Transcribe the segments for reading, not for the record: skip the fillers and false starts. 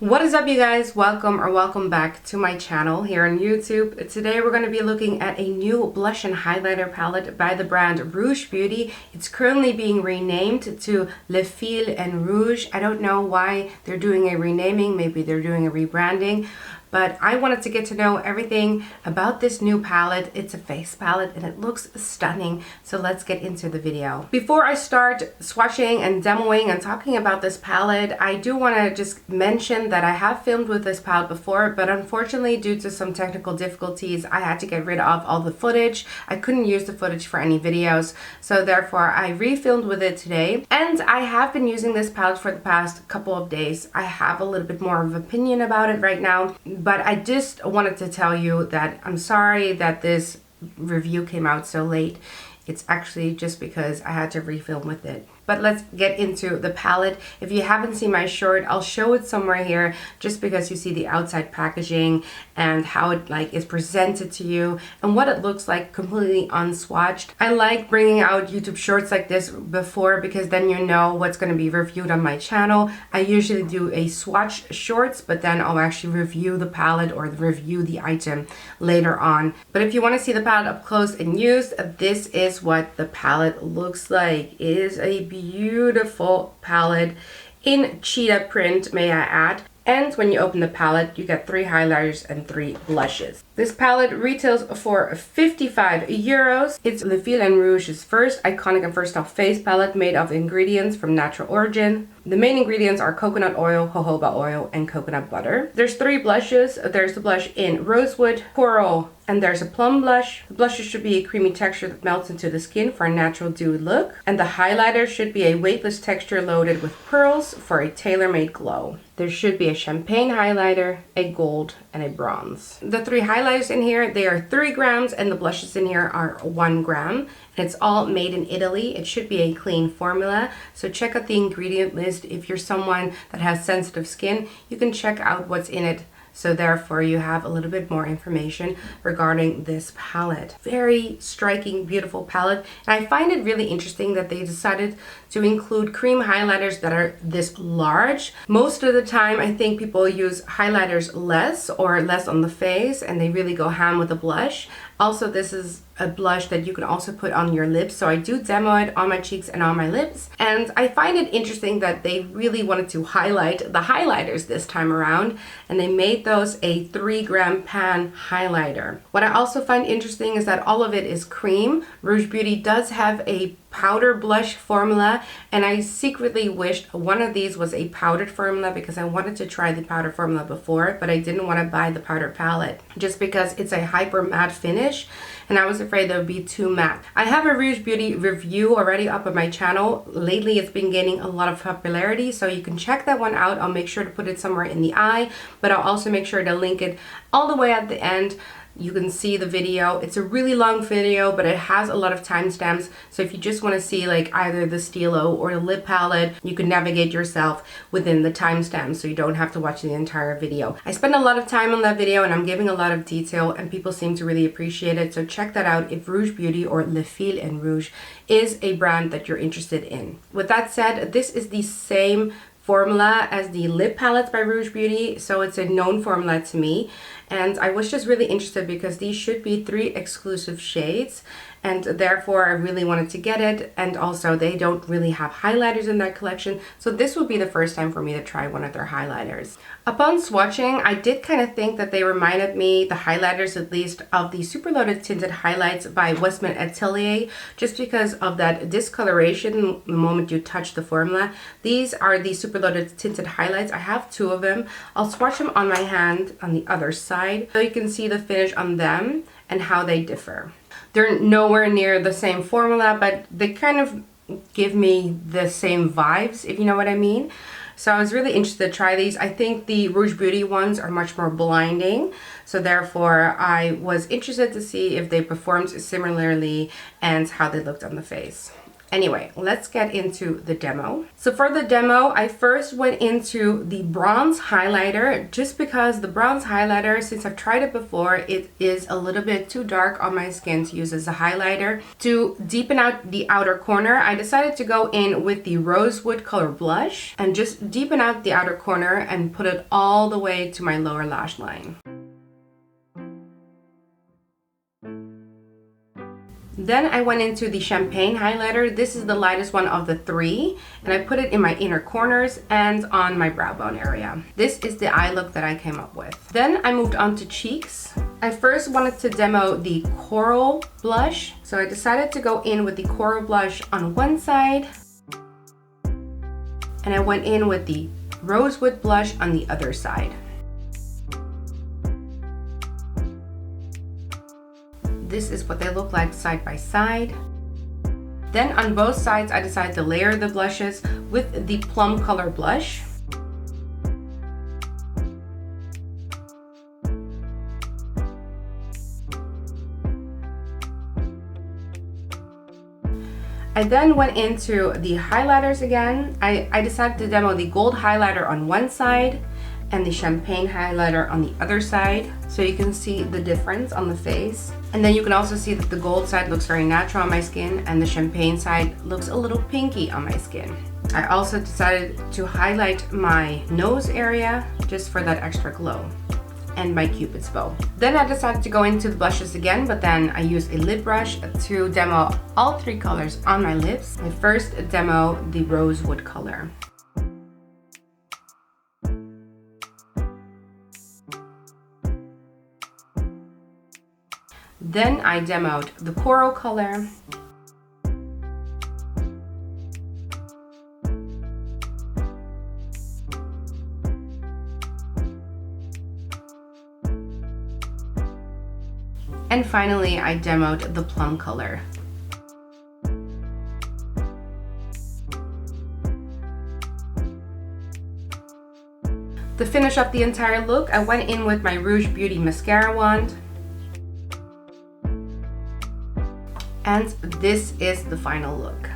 What is up, you guys? Welcome back to my channel here on YouTube. Today we're going to be looking at a new blush and highlighter palette by the brand Rouje Beauty. It's currently being renamed to Le Fil and Rouge. I don't know why they're doing a renaming. Maybe they're doing a rebranding. But I wanted to get to know everything about this new palette. It's a face palette and it looks stunning. So let's get into the video. Before I start swatching and demoing and talking about this palette, I do want to just mention that I have filmed with this palette before, but unfortunately due to some technical difficulties, I had to get rid of all the footage. I couldn't use the footage for any videos. So therefore I refilmed with it today. And I have been using this palette for the past couple of days. I have a little bit more of an opinion about it right now. But I just wanted to tell you that I'm sorry that this review came out so late. It's actually just because I had to refilm with it. But let's get into the palette. If you haven't seen my short, I'll show it somewhere here just because you see the outside packaging and how it is presented to you and what it looks like completely unswatched. I like bringing out YouTube shorts like this before because then you know what's going to be reviewed on my channel. I usually do a swatch shorts, but then I'll actually review the palette or review the item later on. But if you want to see the palette up close and used, this is what the palette looks like. It is a beautiful palette in cheetah print, may I add. And when you open the palette, you get 3 highlighters and 3 blushes. This palette retails for 55 euros. It's Le Fil and Rouge's first iconic and versatile face palette made of ingredients from natural origin. The main ingredients are coconut oil, jojoba oil, and coconut butter. There's 3 blushes. There's the blush in rosewood, coral, and there's a plum blush. The blushes should be a creamy texture that melts into the skin for a natural dewy look. And the highlighter should be a weightless texture loaded with pearls for a tailor-made glow. There should be a champagne highlighter, a gold, and a bronze. The 3 highlighters in here, they are 3 grams, and the blushes in here are 1 gram. And it's all made in Italy. It should be a clean formula. So check out the ingredient list. If you're someone that has sensitive skin, you can check out what's in it. So therefore you have a little bit more information regarding this palette. Very striking, beautiful palette. And I find it really interesting that they decided to include cream highlighters that are this large. Most of the time I think people use highlighters less or less on the face and they really go ham with the blush. Also, this is a blush that you can also put on your lips. So I do demo it on my cheeks and on my lips. And I find it interesting that they really wanted to highlight the highlighters this time around. And they made those a 3 gram pan highlighter. What I also find interesting is that all of it is cream. Rouje Beauty does have a powder blush formula, and I secretly wished one of these was a powdered formula because I wanted to try the powder formula before, but I didn't want to buy the powder palette just because it's a hyper matte finish and I was afraid that would be too matte. I have a Rouje Beauty review already up on my channel. Lately it's been gaining a lot of popularity, so you can check that one out. I'll make sure to put it somewhere in the eye, but I'll also make sure to link it all the way at the end. You can see the video. It's a really long video, but it has a lot of timestamps. So if you just want to see either the Stilo or the lip palette, you can navigate yourself within the timestamps so you don't have to watch the entire video. I spent a lot of time on that video and I'm giving a lot of detail and people seem to really appreciate it. So check that out if Rouje Beauty or Le Fil and Rouge is a brand that you're interested in. With that said, this is the same formula as the lip palettes by Rouje Beauty, so it's a known formula to me, and I was just really interested because these should be 3 exclusive shades, and therefore I really wanted to get it. And also they don't really have highlighters in that collection, so this would be the first time for me to try one of their highlighters. Upon swatching, I did kind of think that they reminded me, the highlighters at least, of the Super Loaded Tinted Highlights by Westman Atelier, just because of that discoloration the moment you touch the formula. These are the Super Loaded Tinted Highlights. I have 2 of them. I'll swatch them on my hand on the other side so you can see the finish on them and how they differ. They're nowhere near the same formula, but they kind of give me the same vibes, if you know what I mean. So I was really interested to try these. I think the Rouje Beauty ones are much more blinding. So therefore I was interested to see if they performed similarly and how they looked on the face. Anyway, let's get into the demo. So for the demo, I first went into the bronze highlighter just because the bronze highlighter, since I've tried it before, it is a little bit too dark on my skin to use as a highlighter. To deepen out the outer corner, I decided to go in with the rosewood color blush and just deepen out the outer corner and put it all the way to my lower lash line. Then I went into the champagne highlighter. This is the lightest one of the three, and I put it in my inner corners and on my brow bone area. This is the eye look that I came up with. Then I moved on to cheeks. I first wanted to demo the coral blush, so I decided to go in with the coral blush on one side, and I went in with the rosewood blush on the other side. This is what they look like side by side. Then on both sides, I decided to layer the blushes with the plum color blush. I then went into the highlighters again. I decided to demo the gold highlighter on one side and the champagne highlighter on the other side, so you can see the difference on the face. And then you can also see that the gold side looks very natural on my skin and the champagne side looks a little pinky on my skin. I also decided to highlight my nose area just for that extra glow, and my cupid's bow. Then I decided to go into the blushes again, but then I used a lip brush to demo all three colors on my lips. I first demo the rosewood color. Then I demoed the coral color. And finally, I demoed the plum color. To finish up the entire look, I went in with my Rouge Beauty mascara wand. And this is the final look.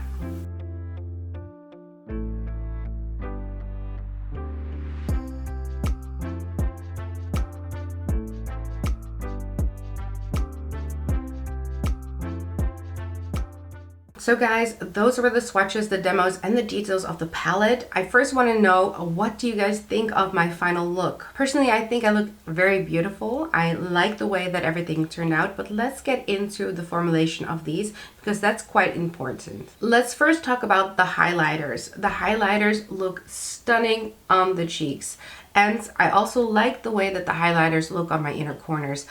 So guys, those were the swatches, the demos, and the details of the palette. I first want to know, what do you guys think of my final look? Personally, I think I look very beautiful. I like the way that everything turned out, but let's get into the formulation of these because that's quite important. Let's first talk about the highlighters. The highlighters look stunning on the cheeks. And I also like the way that the highlighters look on my inner corners.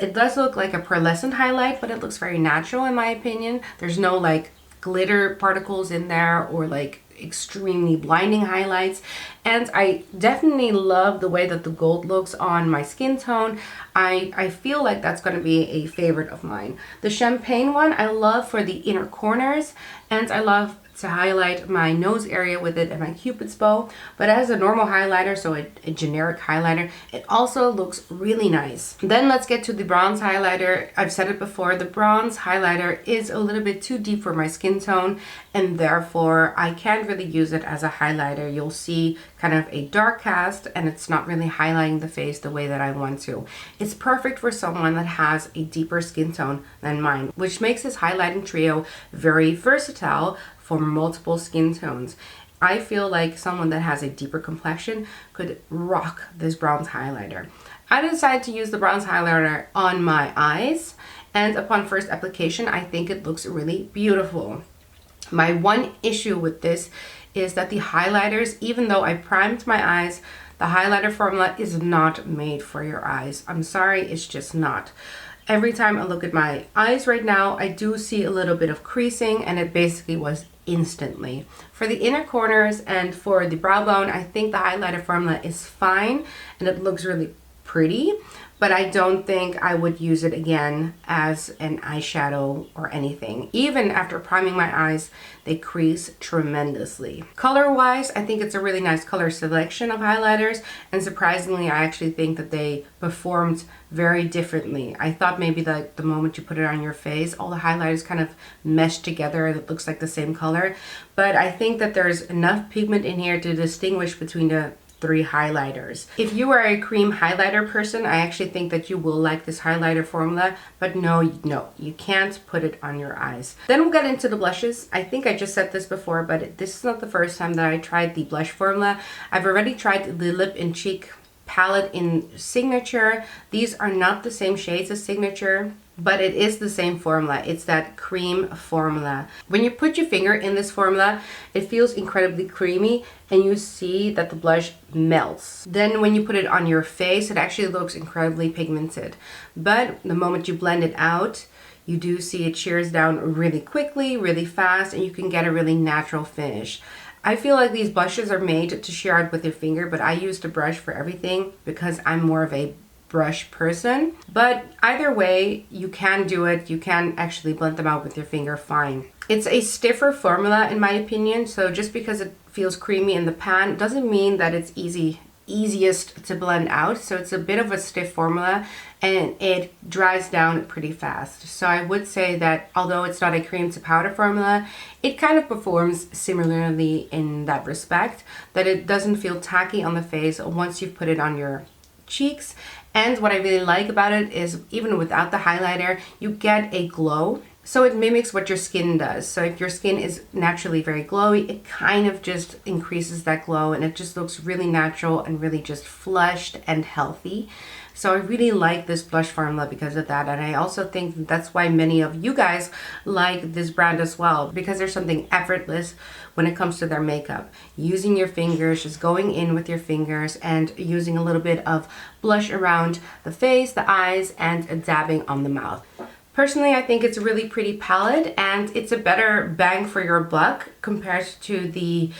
It does look like a pearlescent highlight, but it looks very natural in my opinion. There's no like glitter particles in there or like extremely blinding highlights. And I definitely love the way that the gold looks on my skin tone. I feel like that's going to be a favorite of mine. The champagne one I love for the inner corners, and I love to highlight my nose area with it and my cupid's bow, but as a normal highlighter, so a generic highlighter, it also looks really nice. Then let's get to the bronze highlighter. I've said it before, the bronze highlighter is a little bit too deep for my skin tone, and therefore I can't really use it as a highlighter. You'll see kind of a dark cast and it's not really highlighting the face the way that I want to. It's perfect for someone that has a deeper skin tone than mine, which makes this highlighting trio very versatile for multiple skin tones. I feel like someone that has a deeper complexion could rock this bronze highlighter. I decided to use the bronze highlighter on my eyes, and upon first application, I think it looks really beautiful. My one issue with this is that the highlighters, even though I primed my eyes, the highlighter formula is not made for your eyes. I'm sorry, it's just not. Every time I look at my eyes right now, I do see a little bit of creasing, and it basically was instantly. For the inner corners and for the brow bone, I think the highlighter formula is fine and it looks really pretty, but I don't think I would use it again as an eyeshadow or anything. Even after priming my eyes, they crease tremendously. Color-wise, I think it's a really nice color selection of highlighters, and surprisingly, I actually think that they performed very differently. I thought maybe that the moment you put it on your face, all the highlighters kind of mesh together and it looks like the same color, but I think that there's enough pigment in here to distinguish between the 3 highlighters. If you are a cream highlighter person, I actually think that you will like this highlighter formula, but no, you can't put it on your eyes. Then we'll get into the blushes. I think I just said this before, but this is not the first time that I tried the blush formula. I've already tried the Lip and Cheek palette in Signature. These are not the same shades as Signature, but it is the same formula. It's that cream formula. When you put your finger in this formula, it feels incredibly creamy and you see that the blush melts. Then when you put it on your face, it actually looks incredibly pigmented. But the moment you blend it out, you do see it shears down really quickly, really fast, and you can get a really natural finish. I feel like these blushes are made to shear out with your finger, but I use the brush for everything because I'm more of a brush person. But either way, you can do it. You can actually blend them out with your finger fine. It's a stiffer formula in my opinion, so just because it feels creamy in the pan doesn't mean that it's easiest to blend out. So it's a bit of a stiff formula and it dries down pretty fast. So I would say that although it's not a cream to powder formula, it kind of performs similarly in that respect, that it doesn't feel tacky on the face once you've put it on your cheeks. And what I really like about it is even without the highlighter, you get a glow. So it mimics what your skin does. So if your skin is naturally very glowy, it kind of just increases that glow and it just looks really natural and really just flushed and healthy. So I really like this blush formula because of that. And I also think that's why many of you guys like this brand as well, because there's something effortless when it comes to their makeup. Using your fingers, just going in with your fingers and using a little bit of blush around the face, the eyes, and dabbing on the mouth. Personally, I think it's a really pretty palette and it's a better bang for your buck compared to the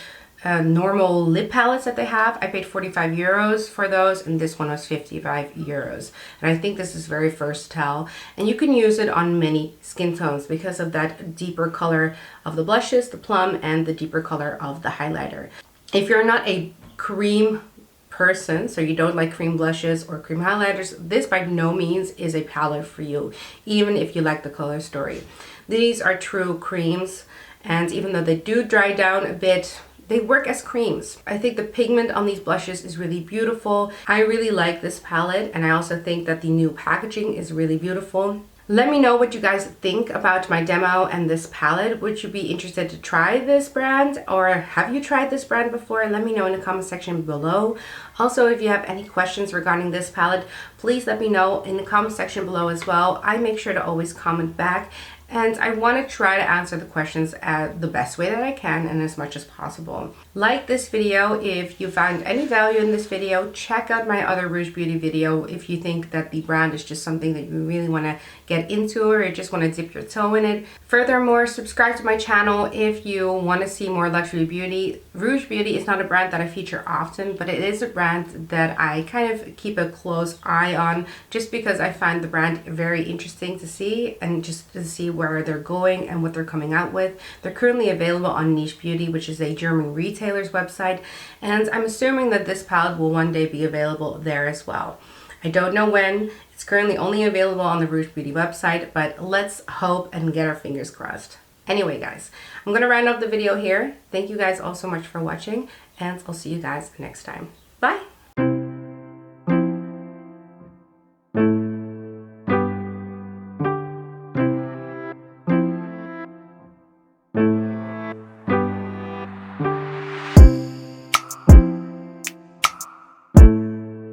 normal lip palettes that they have. I paid 45 euros for those and this one was 55 euros. And I think this is very versatile and you can use it on many skin tones because of that deeper color of the blushes, the plum, and the deeper color of the highlighter. If you're not a cream person, so you don't like cream blushes or cream highlighters, this by no means is a palette for you, even if you like the color story. These are true creams, and even though they do dry down a bit, they work as creams. I think the pigment on these blushes is really beautiful. I really like this palette, and I also think that the new packaging is really beautiful. Let me know what you guys think about my demo and this palette. Would you be interested to try this brand, or have you tried this brand before? Let me know in the comment section below. Also, if you have any questions regarding this palette, please let me know in the comment section below as well. I make sure to always comment back, and I want to try to answer the questions the best way that I can and as much as possible. Like this video if you found any value in this video. Check out my other Rouje Beauty video if you think that the brand is just something that you really want to get into or you just want to dip your toe in it. Furthermore, subscribe to my channel if you want to see more luxury beauty. Rouje Beauty is not a brand that I feature often, but it is a brand that I kind of keep a close eye on just because I find the brand very interesting to see and just to see where they're going and what they're coming out with. They're currently available on Niche Beauty, which is a German retailer's website, and I'm assuming that this palette will one day be available there as well. I don't know when. It's currently only available on the Rouje Beauty website, but let's hope and get our fingers crossed. Anyway guys, I'm gonna round up the video here. Thank you guys all so much for watching, and I'll see you guys next time. Bye!